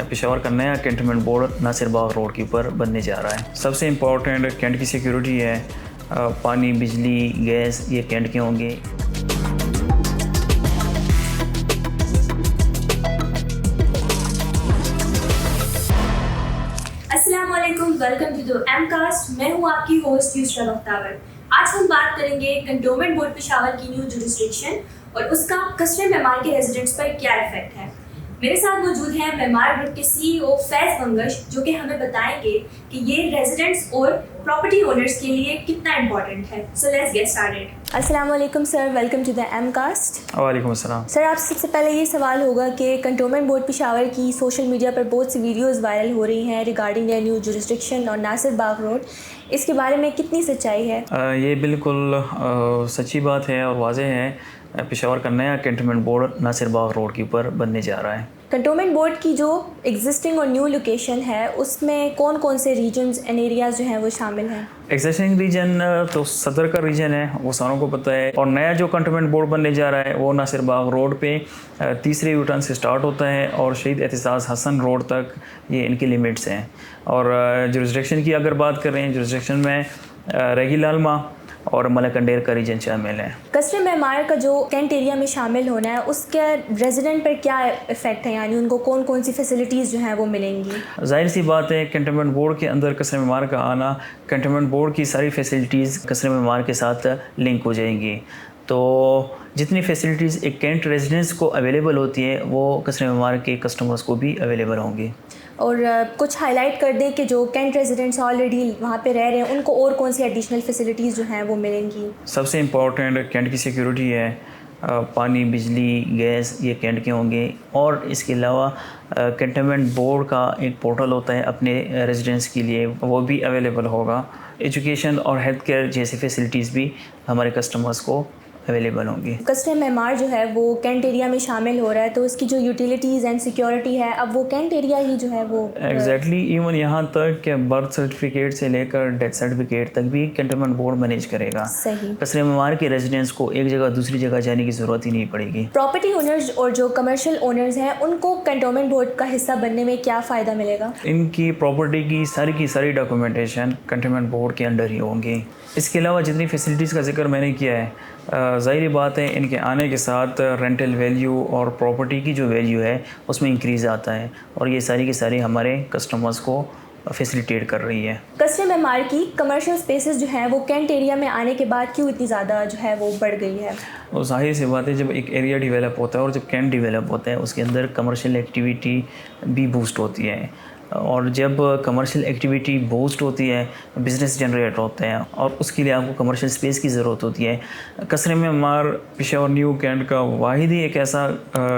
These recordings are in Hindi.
पेशावर का नया कैंटनमेंट बोर्ड नासिर बाग रोड के ऊपर बनने जा रहा है। सबसे इम्पोर्टेंट कैंट की सिक्योरिटी है। पानी, बिजली, गैस ये कैंट के होंगे। अस्सलाम वालेकुम, वेलकम टू द एमकास्ट। मैं हूं आपकी होस्ट यूसरा मुख्तार। आज हम बात करेंगे कैंटोनमेंट बोर्ड पेशावर की न्यू जुरिस्डिक्शन और उसका कस्टम मेमार के रेजिडेंट्स पर क्या इफेक्ट है। मेरे साथ मौजूद हैं मेमार ग्रुप के सीईओ फैज मंगश, जो कि हमें बताएंगे कि ये रेजिडेंट्स और प्रॉपर्टी ओनर्स के लिए कितना इम्पोर्टेंट है। So let's get started. अस्सलाम वालेकुम सर, वेलकम टू द एमकास्ट। वालेकुम अस्सलाम। सर, आपसे सबसे पहले ये सवाल होगा कि कैंटोनमेंट बोर्ड पेशावर की सोशल मीडिया पर बहुत सी वीडियोस वायरल हो रही हैं रिगार्डिंग द न्यू जुरिस्डिक्शन और नासिर बाग रोड, इसके बारे में कितनी सच्चाई है? ये बिल्कुल सच्ची बात है और वाज़ेह है। पेशावर का नया कैंटनमेंट बोर्ड नासिर बाग रोड के ऊपर बनने जा रहा है। कैंटोनमेंट बोर्ड की जो एग्जिस्टिंग और न्यू लोकेशन है उसमें कौन कौन से रीजन्स एंड एरियाज़ जो हैं वो शामिल हैं? एग्जिस्टिंग रीजन तो सदर का रीजन है, वो सारों को पता है। और नया जो कैंटनमेंट बोर्ड बनने जा रहा है वो नासिर बाग रोड पे तीसरे यूटर्न से स्टार्ट होता है और शहीद एहतिसास हसन रोड तक ये इनकी लिमिट्स हैं। और जुरिस्डिक्शन की अगर बात करें, जुरिस्डिक्शन में रेगी लालमा और मलकंडेर का रीजन शामिल है। कस्टम मेमार का जो कैंट एरिया में शामिल होना है उसके रेजिडेंट पर क्या इफेक्ट है, यानी उनको कौन कौन सी फैसिलिटीज़ जो हैं वो मिलेंगी? जाहिर सी बात है, कैंटनमेंट बोर्ड के अंदर कस्टम मेमार का आना, कैंटनमेंट बोर्ड की सारी फैसिलिटीज़ कस्टम मेमार के साथ लिंक हो जाएंगी। तो जितनी फैसिलिटीज़ एक कैंट रेजिडेंट्स को अवेलेबल होती है वो कस्टम मेमार के कस्टमर्स को भी अवेलेबल होंगी। और कुछ हाईलाइट कर दें कि जो कैंट रेजिडेंट्स ऑलरेडी वहाँ पे रह रहे हैं उनको और कौन सी एडिशनल फैसिलिटीज़ जो हैं वो मिलेंगी? सबसे इम्पोर्टेंट कैंट की सिक्योरिटी है। पानी, बिजली, गैस ये कैंट के होंगे। और इसके अलावा कैंटनमेंट बोर्ड का एक पोर्टल होता है अपने रेजिडेंट्स के लिए, वो भी अवेलेबल होगा। एजुकेशन और हेल्थ केयर जैसी फैसिलिटीज़ भी हमारे कस्टमर्स को अवेलेबल होंगी। कस्टम मेमार जो है वो कैंट एरिया में शामिल हो रहा है, तो उसकी जो यूटिलिटीज़ एंड सिक्योरिटी है अब वो कैंट एरिया ही जो है वो एग्जैक्टली इवन यहाँ तक कि बर्थ सर्टिफिकेट से लेकर डेथ सर्टिफिकेट तक भी कैंटनमेंट बोर्ड मैनेज करेगा। सही। कस्टम मेमार के रेजिडेंट्स को एक जगह दूसरी जगह जाने की ज़रूरत ही नहीं पड़ेगी। प्रॉपर्टी ओनर्स और जो कमर्शियल ओनर्स हैं उनको कैंटोनमेंट बोर्ड का हिस्सा बनने में क्या फ़ायदा मिलेगा? इनकी प्रॉपर्टी की सारी डॉक्यूमेंटेशन कैंटनमेंट बोर्ड के अंडर ही होंगी। इसके अलावा जितनी फैसिलिटीज़ का जिक्र मैंने किया है, ज़ाहिर बात है इनके आने के साथ रेंटल वैल्यू और प्रॉपर्टी की जो वैल्यू है उसमें इंक्रीज़ आता है और ये सारी की सारी हमारे कस्टमर्स को फैसिलिटेट कर रही है। कस्टम मेमार की कमर्शियल स्पेसेस जो हैं वो कैंट एरिया में आने के बाद क्यों इतनी ज़्यादा जो है वो बढ़ गई है? और जाहिर सी बात है, जब एक एरिया डेवलप होता है और जब कैंट डेवलप होता है उसके अंदर कमर्शियल एक्टिविटी भी बूस्ट होती है। और जब कमर्शियल एक्टिविटी बूस्ट होती है, बिज़नेस जनरेट होते हैं और उसके लिए आपको कमर्शियल स्पेस की ज़रूरत होती है। कस्टम मेमार पेशावर न्यू कैंट का वाहिद ही एक ऐसा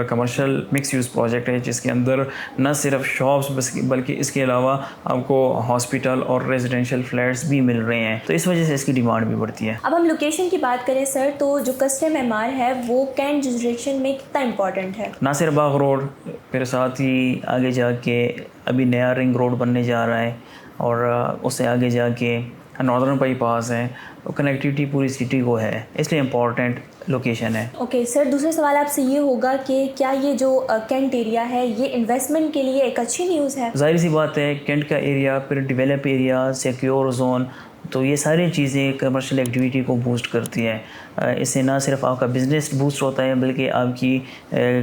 कमर्शियल मिक्स यूज़ प्रोजेक्ट है जिसके अंदर न सिर्फ शॉप्स बल्कि इसके अलावा आपको हॉस्पिटल और रेजिडेंशियल फ्लैट्स भी मिल रहे हैं, तो इस वजह से इसकी डिमांड भी बढ़ती है। अब हम लोकेशन की बात करें सर, तो जो कस्टम मेमार है वो कैंट जुरिस्डिक्शन में कितना इम्पोर्टेंट है? नासिर बाग रोड, फिर साथ ही आगे जाके अभी नया रिंग रोड बनने जा रहा है और उससे आगे जाके नॉर्दर्न बाईपास है, तो कनेक्टिविटी पूरी सिटी को है, इसलिए इम्पोर्टेंट लोकेशन है। ओके सर, दूसरा सवाल आपसे ये होगा कि क्या ये जो कैंट एरिया है ये इन्वेस्टमेंट के लिए एक अच्छी न्यूज़ है? जाहिर सी बात है, कैंट का एरिया, फिर डेवलप एरिया, सिक्योर जोन, तो ये सारी चीज़ें कमर्शियल एक्टिविटी को बूस्ट करती है। इससे ना सिर्फ आपका बिज़नेस बूस्ट होता है बल्कि आपकी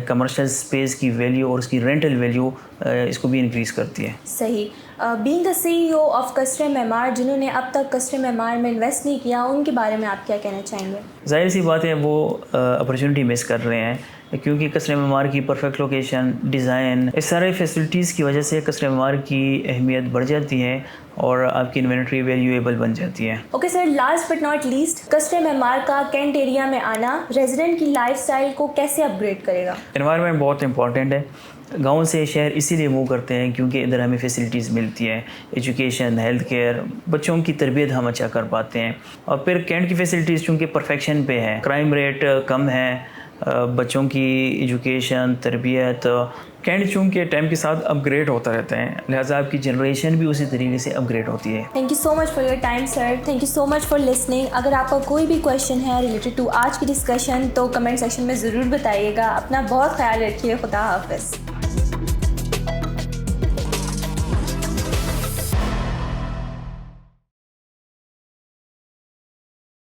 कमर्शियल स्पेस की वैल्यू और उसकी रेंटल वैल्यू इसको भी इंक्रीज़ करती है। सही। Being the CEO of custom Maymar, जिन्होंने अब तक कस्टम मेमार में इन्वेस्ट नहीं किया, उनके बारे में आप क्या कहना चाहेंगे? जाहिर सी बात है वो अपॉर्चुनिटी मिस कर रहे हैं, क्योंकि कस्टम मेमार की परफेक्ट लोकेशन, डिज़ाइन, इस सारे फैसिलिटीज़ की वजह से कस्टम मेमार की अहमियत बढ़ जाती है और आपकी इन्वेंट्री वैल्यूएबल बन जाती है। Okay sir, last but not least, custom Maymar का कैंट एरिया में आना रेजिडेंट की लाइफस्टाइल को कैसे अपग्रेड करेगा? एनवायरनमेंट बहुत इंपॉर्टेंट है। गांव से शहर इसीलिए मूव करते हैं क्योंकि इधर हमें फैसिलिटीज़ मिलती हैं, एजुकेशन, हेल्थ केयर, बच्चों की तरबियत हम अच्छा कर पाते हैं। और फिर कैंट की फैसिलिटीज़ चूँकि परफेक्शन पे है, क्राइम रेट कम है, बच्चों की एजुकेशन, तरबियत, कैंट चूँकि टाइम के साथ अपग्रेड होता रहता है, लिहाजा आपकी जनरेशन भी उसी तरीके से अपग्रेड होती है। Thank you so much for your time sir, thank you so much for listening. अगर आपका कोई भी क्वेश्चन है रिलेटेड टू आज की डिस्कशन तो कमेंट सेक्शन में ज़रूर बताइएगा। अपना बहुत ख्याल रखिए। खुदा हाफिज़।